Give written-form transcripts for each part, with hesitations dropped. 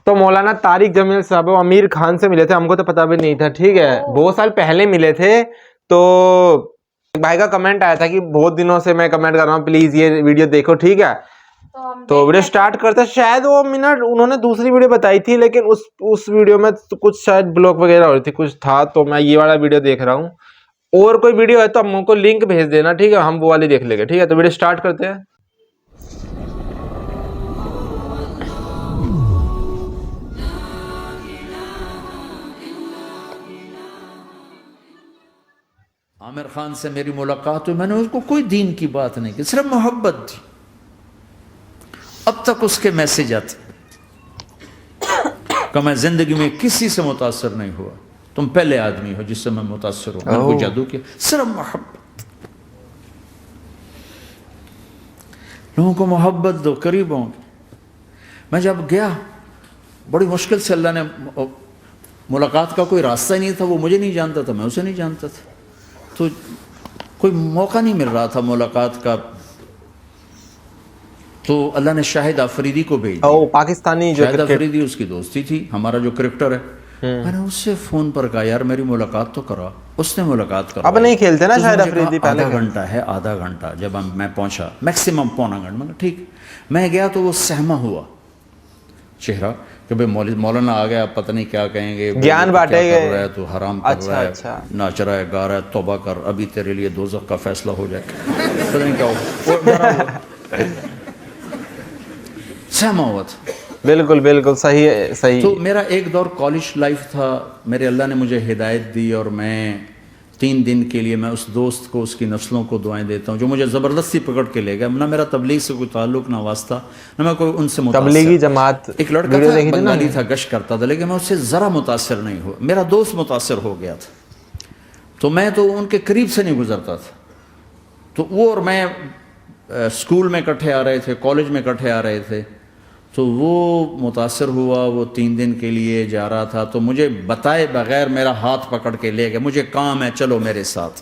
تو مولانا طارق جمیل صاحب امیر خان سے ملے تھے, ہم کو تو پتا بھی نہیں تھا, ٹھیک ہے, بہت سال پہلے ملے تھے. تو بھائی کا کمنٹ آیا تھا کہ بہت دنوں سے میں کمنٹ کر رہا ہوں, پلیز یہ ویڈیو دیکھو, ٹھیک ہے. تو ویڈیو سٹارٹ کرتے, شاید وہ منٹ انہوں نے دوسری ویڈیو بتائی تھی, لیکن اس ویڈیو میں کچھ شاید بلاک وغیرہ ہو رہی تھی, کچھ تھا, تو میں یہ والا ویڈیو دیکھ رہا ہوں. اور کوئی ویڈیو ہے تو ہم کو لنک بھیج دینا, ٹھیک ہے, ہم وہ والی دیکھ لیں گے, ٹھیک ہے. تو ویڈیو سٹارٹ کرتے ہیں. عامر خان سے میری ملاقات ہوئی, میں نے اس کو کوئی دین کی بات نہیں کی, صرف محبت تھی. اب تک اس کے میسج آتے کہ میں زندگی میں کسی سے متاثر نہیں ہوا, تم پہلے آدمی ہو جس سے میں متاثر ہوں. میں نے کوئی جادو کیا, صرف محبت. لوگوں کو محبت دو, قریب ہوں گے. میں جب گیا, بڑی مشکل سے اللہ نے, ملاقات کا کوئی راستہ ہی نہیں تھا, وہ مجھے نہیں جانتا تھا, میں اسے نہیں جانتا تھا, تو کوئی موقع نہیں مل رہا تھا ملاقات کا. تو اللہ نے شاہد آفریدی کو بھیج دیا. پاکستانی جو شاہد آفریدی اس کی دوستی تھی, ہمارا جو کرکٹر ہے. میں نے اس سے فون پر کہا, یار میری ملاقات تو کرا. اس نے ملاقات کرا. اب نہیں کھیلتے نا شاہد آفریدی, پہلے آدھا گھنٹہ ہے, آدھا گھنٹہ. جب میں پہنچا, میکسیمم پونا گھنٹہ. میں ٹھیک, میں گیا تو وہ سہما ہوا چہرہ کہ بھائی مولانا آ گیا, پتہ نہیں کیا کہیں گے, گیان بانٹے گئے, تو حرام کر رہا ہے, ناچ رہا ہے, گا رہا ہے, توبہ کر, ابھی تیرے لیے دوزخ کا فیصلہ ہو جائے, پتہ نہیں کیا ہو. سہما ہوا تھا. بالکل بالکل صحیح ہے, صحیح. تو میرا ایک دور کالج لائف تھا, میرے اللہ نے مجھے ہدایت دی, اور میں 3 دن کے لیے میں اس دوست کو, اس کی نسلوں کو دعائیں دیتا ہوں جو مجھے زبردستی پکڑ کے لے گیا. نہ میرا تبلیغ سے کوئی تعلق, نہ واسطہ, نہ میں کوئی ان سے متاثر. تبلیغی جماعت, ایک لڑکا تھا, بنگالی تھا, گشت کرتا تھا, لیکن میں اس سے ذرا متاثر نہیں ہوا. میرا دوست متاثر ہو گیا تھا, تو میں تو ان کے قریب سے نہیں گزرتا تھا. تو وہ اور میں اسکول میں اکٹھے آ رہے تھے, کالج میں اکٹھے آ رہے تھے. تو وہ متاثر ہوا, وہ 3 دن کے لیے جا رہا تھا, تو مجھے بتائے بغیر میرا ہاتھ پکڑ کے لے گیا, مجھے کام ہے, چلو میرے ساتھ.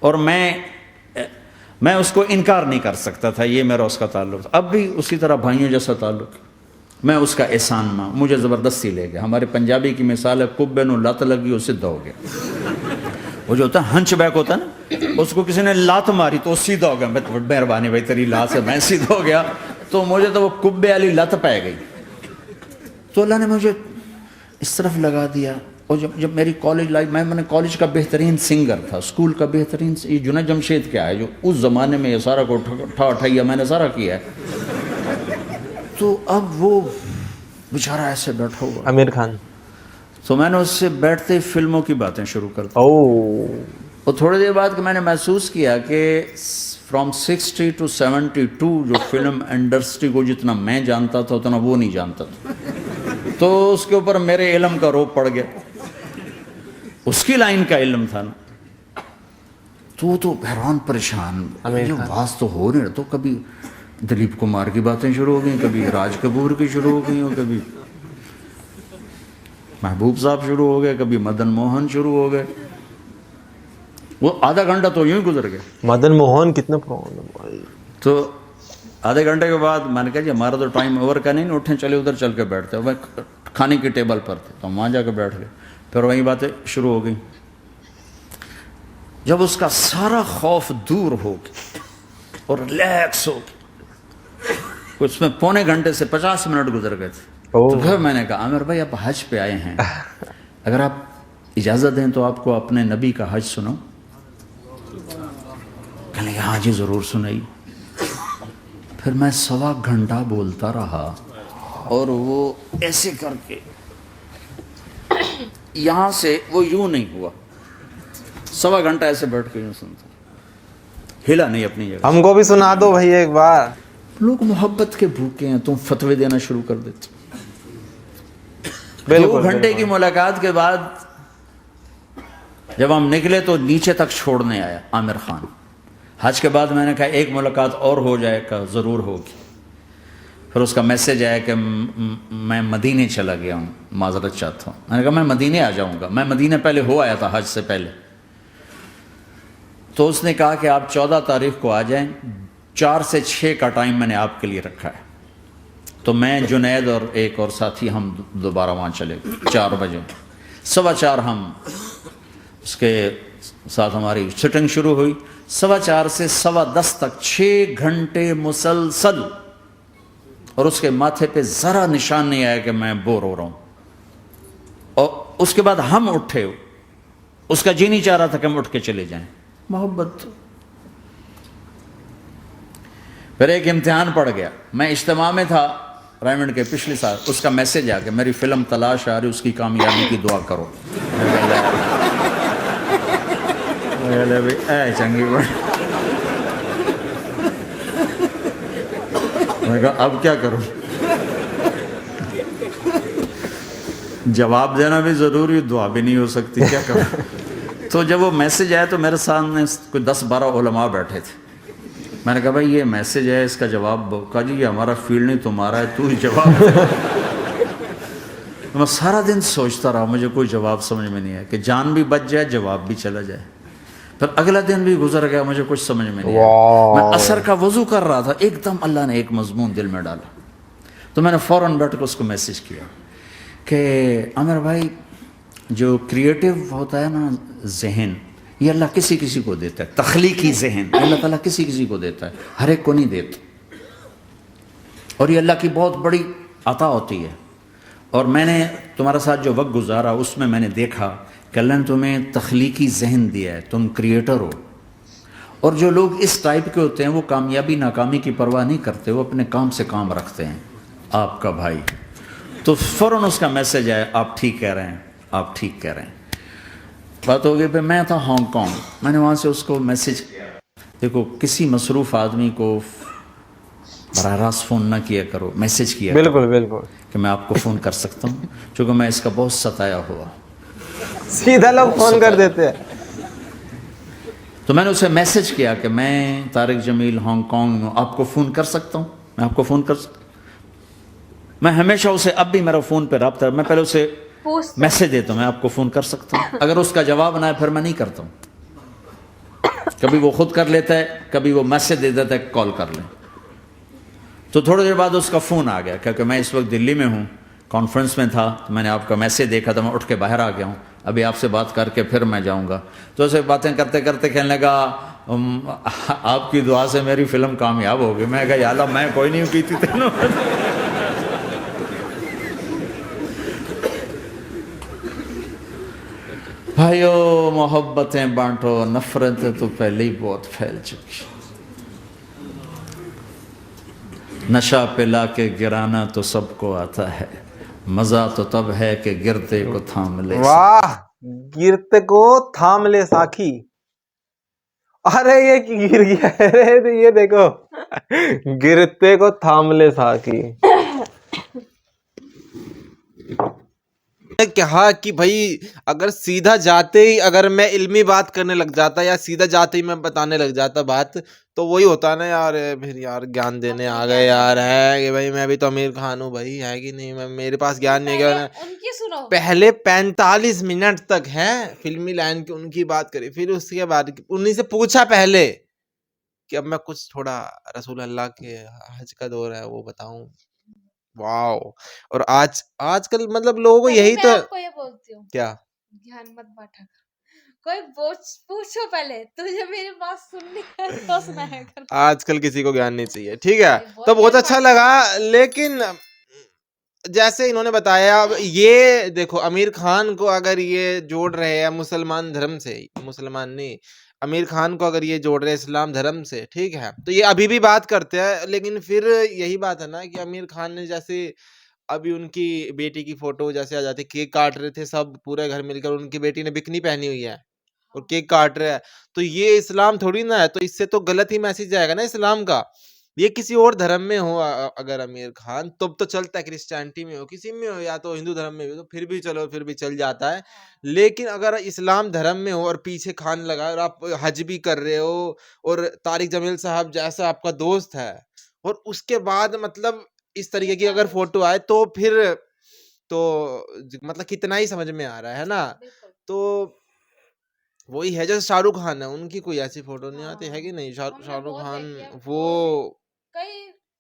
اور میں اس کو انکار نہیں کر سکتا تھا, یہ میرا اس کا تعلق تھا. اب بھی اسی طرح بھائیوں جیسا تعلق, میں اس کا احسان ماں, مجھے زبردستی لے گیا. ہمارے پنجابی کی مثال ہے, کبے نو لت لگی, وہ سیدھا ہو گیا. وہ جو ہوتا ہے ہنچ بیک ہوتا ہے نا, اس کو کسی نے لات ماری تو وہ سیدھا ہو گیا. مہربانی بھائی تیری لات سے میں سیدھا ہو گیا, تو مجھے تو وہ کبے والی لت پہ گئی. تو اللہ نے مجھے اس طرف لگا دیا. اور جب میری کالج لائف, میں نے کالج کا بہترین سنگر تھا, اسکول کا بہترین, یہ جنید جمشید کیا ہے جو اس زمانے میں یہ سارا کو اٹھایا میں نے سارا کیا ہے. تو اب وہ بیچارہ ایسے بیٹھا ہوا امیر خان, تو میں نے اس سے بیٹھتے فلموں کی باتیں شروع کر دی. اور تھوڑی دیر بعد میں نے محسوس کیا کہ فرام 60 to 72 جو فلم انڈسٹری کو جتنا میں جانتا تھا اتنا وہ نہیں جانتا تھا. تو اس کے اوپر میرے علم کا روپ پڑ گیا, اس کی لائن کا علم تھا نا. تو حیران پریشان, بات تو ہو نہیں رہا. تو کبھی دلیپ کمار کی باتیں شروع ہو گئیں, کبھی راج کپور کی شروع ہو گئیں, اور کبھی محبوب صاحب شروع ہو گئے, کبھی مدن موہن شروع ہو گئے. وہ آدھا گھنٹہ تو یوں ہی گزر گیا. مدن موہن کتنا پرانا. تو آدھے گھنٹے کے بعد میں نے کہا جی ہمارا تو ٹائم اوور کا نہیں, اٹھیں چلے ادھر چل کے بیٹھتے. وہ کھانے کی ٹیبل پر تھے, تو ہم وہاں جا کے بیٹھ گئے. پھر وہیں باتیں شروع ہو گئیں. جب اس کا سارا خوف دور ہو گیا اور ریلیکس ہو گیا, اس میں 3.25 گھنٹے سے 50 منٹ گزر گئے تھے. تو پھر میں نے کہا, عامر بھائی آپ حج پہ آئے ہیں, اگر آپ اجازت دیں تو آپ کو اپنے نبی کا حج سنو. کہنے لگے ہاں جی ضرور سنائی. پھر میں 1.25 گھنٹہ بولتا رہا, اور وہ ایسے کر کے یہاں سے وہ یوں نہیں ہوا, 1.25 گھنٹہ ایسے بیٹھ کے یوں سنتا, ہلا نہیں اپنی جگہ. ہم کو بھی سنا دو بھائی ایک بار. لوگ محبت کے بھوکے ہیں, تم فتوے دینا شروع کر دیتے. 2 گھنٹے کی ملاقات کے بعد جب ہم نکلے تو نیچے تک چھوڑنے آیا عامر خان. حج کے بعد میں نے کہا ایک ملاقات اور ہو جائے گا, ضرور ہوگی. پھر اس کا میسج آیا کہ میں مدینے چلا گیا ہوں, معذرت چاہتا ہوں. میں نے کہا میں مدینے آ جاؤں گا, میں مدینے پہلے ہو آیا تھا حج سے پہلے. تو اس نے کہا کہ آپ 14 تاریخ کو آ جائیں, 4 سے 6 کا ٹائم میں نے آپ کے لیے رکھا ہے. تو میں جنید اور ایک اور ساتھی ہم دوبارہ وہاں چلے گئے 4 بجے 4:15 ہم اس کے ساتھ ہماری شوٹنگ شروع ہوئی 4:15 سے 10:15 تک 6 گھنٹے مسلسل، اور اس کے ماتھے پہ ذرا نشان نہیں آیا کہ میں بور ہو رہا ہوں. اور اس کے بعد ہم اٹھے، اس کا جی نہیں چاہ رہا تھا کہ ہم اٹھ کے چلے جائیں. محبت. پھر ایک امتحان پڑ گیا. میں اجتماع میں تھا ریمنڈ کے پچھلے سال، اس کا میسج آ گیا میری فلم تلاش آ رہی، اس کی کامیابی کی دعا کرو. اے چنگی بڑی، میں کہا اب کیا کروں، جواب دینا بھی ضروری، دعا بھی نہیں ہو سکتی، کیا کروں. تو جب وہ میسج آیا تو میرے سامنے کوئی 10-12 علماء بیٹھے تھے. میں نے کہا بھائی یہ میسج ہے، اس کا جواب. کہا جی یہ ہمارا فیلڈ نہیں تمہارا ہے، تو ہی جواب دے. میں سارا دن سوچتا رہا، مجھے کوئی جواب سمجھ میں نہیں آیا کہ جان بھی بچ جائے جواب بھی چلا جائے. پھر اگلا دن بھی گزر گیا، مجھے کچھ سمجھ میں نہیں آیا. میں عصر کا وضو کر رہا تھا، ایک دم اللہ نے ایک مضمون دل میں ڈالا. تو میں نے فوراً بیٹھ کے اس کو میسج کیا کہ عامر بھائی جو کریٹو ہوتا ہے نا ذہن، یہ اللہ کسی کسی کو دیتا ہے. تخلیقی ذہن اللہ تعالیٰ کسی کسی کو دیتا ہے، ہر ایک کو نہیں دیتا. اور یہ اللہ کی بہت بڑی عطا ہوتی ہے. اور میں نے تمہارے ساتھ جو وقت گزارا اس میں میں نے دیکھا کہ اللہ نے تمہیں تخلیقی ذہن دیا ہے، تم کریٹر ہو. اور جو لوگ اس ٹائپ کے ہوتے ہیں وہ کامیابی ناکامی کی پرواہ نہیں کرتے، وہ اپنے کام سے کام رکھتے ہیں. آپ کا بھائی. تو فوراً اس کا میسج آیا آپ ٹھیک کہہ رہے ہیں، آپ ٹھیک کہہ رہے ہیں. بات ہو گئی. پہ میں تھا ہانگ کانگ، میں نے وہاں سے اس کو میسج کیا. دیکھو کسی مصروف آدمی کو براہ راست فون نہ کیا کرو، میسج کیا کرو. بالکل بالکل کہ میں آپ کو فون کر سکتا ہوں، چونکہ میں اس کا بہت ستایا ہوا. سیدھا لوگ فون کر دیتے ہیں. تو میں نے اسے میسج کیا کہ میں طارق جمیل ہانگ کانگ میں آپ کو فون کر سکتا ہوں، میں آپ کو فون کر سکتا ہوں. میں ہمیشہ اسے، اب بھی میرا فون پہ رابطہ ہے، میں پہلے اسے میسج دیتا ہوں میں آپ کو فون کر سکتا ہوں. اگر اس کا جواب نہ ہے پھر میں نہیں کرتا ہوں. کبھی وہ خود کر لیتا ہے، کبھی وہ میسج دے دیتا ہے کال کر لیں. تو تھوڑی دیر بعد اس کا فون آ گیا کیونکہ میں اس وقت دلی میں ہوں، کانفرنس میں تھا. تو میں نے آپ کا میسج دیکھا تو میں اٹھ کے باہر آ گیا ہوں، ابھی آپ سے بات کر کے پھر میں جاؤں گا. تو اسے باتیں کرتے کرتے کہنے لگا آپ کی دعا سے میری فلم کامیاب ہو گئی. میں کہا یا اللہ میں کوئی نہیں کی تھی تینوں. بھائیو محبتیں بانٹو، نفرتیں تو پہلے ہی بہت پھیل چکی. نشہ پلا کے گرانا تو سب کو آتا ہے، مزہ تو تب ہے کہ گرتے کو تھام لے. واہ، گرتے کو تھام لے ساکھی. ارے یہ گر گیا، ارے یہ دیکھو گرتے کو تھام لے ساکھی. کہا کہ بھائی اگر سیدھا جاتے ہی اگر میں علمی بات کرنے لگ جاتا یا سیدھا جاتے ہی میں بتانے لگ جاتا بات، تو وہی ہوتا نا یار، پھر یار گیان دینے آ گئے یار. ہے کہ بھائی میں بھی تو امیر خان ہوں بھائی، ہے کہ نہیں، میرے پاس گیان نہیں ہے. پہلے 45 منٹ تک ہے فلمی لائن کی ان کی بات کری، پھر اس کے بعد انہیں سے پوچھا پہلے کہ اب میں کچھ تھوڑا رسول اللہ کے حج کا دور ہے وہ بتاؤں. واو. اور آج کل مطلب لوگوں کو یہی تو یہ بولتی ہوں کیا دھیان مت باٹا کر. کوئی پوچھو پہلے تجھے میری بات سننی ہے تو سنایا کر. آج کل کسی کو گیان نہیں چاہیے. ٹھیک ہے، تو بہت اچھا لگا. لیکن جیسے انہوں نے بتایا، اب یہ دیکھو امیر خان کو اگر یہ جوڑ رہے ہیں مسلمان دھرم سے، مسلمان نہیں، امیر خان کو اگر یہ جوڑ رہے اسلام دھرم سے، ٹھیک ہے، تو یہ ابھی بھی بات کرتے ہیں. لیکن پھر یہی بات ہے نا کہ امیر خان نے جیسے ابھی ان کی بیٹی کی فوٹو جیسے آ جاتی، کیک کاٹ رہے تھے سب پورے گھر مل کر، ان کی بیٹی نے بکنی پہنی ہوئی ہے اور کیک کاٹ رہا ہے، تو یہ اسلام تھوڑی نا ہے. تو اس سے تو غلط ہی میسج جائے گا نا اسلام کا. یہ کسی اور دھرم میں ہو اگر امیر خان تب تو چلتا ہے، کرسچینٹی میں ہو، کسی میں ہو، یا تو ہندو دھرم میں ہو تو پھر بھی چلو، پھر بھی چل جاتا ہے. لیکن اگر اسلام دھرم میں ہو اور پیچھے خان لگا اور آپ حج بھی کر رہے ہو اور طارق جمیل صاحب جیسا آپ کا دوست ہے، اور اس کے بعد مطلب اس طریقے کی اگر فوٹو آئے تو پھر تو مطلب کتنا ہی سمجھ میں آ رہا ہے نا. تو وہی ہے جیسے شاہ رخ خان ہے، ان کی کوئی ایسی فوٹو نہیں آتی ہے کہ نہیں. شاہ رخ خان وہ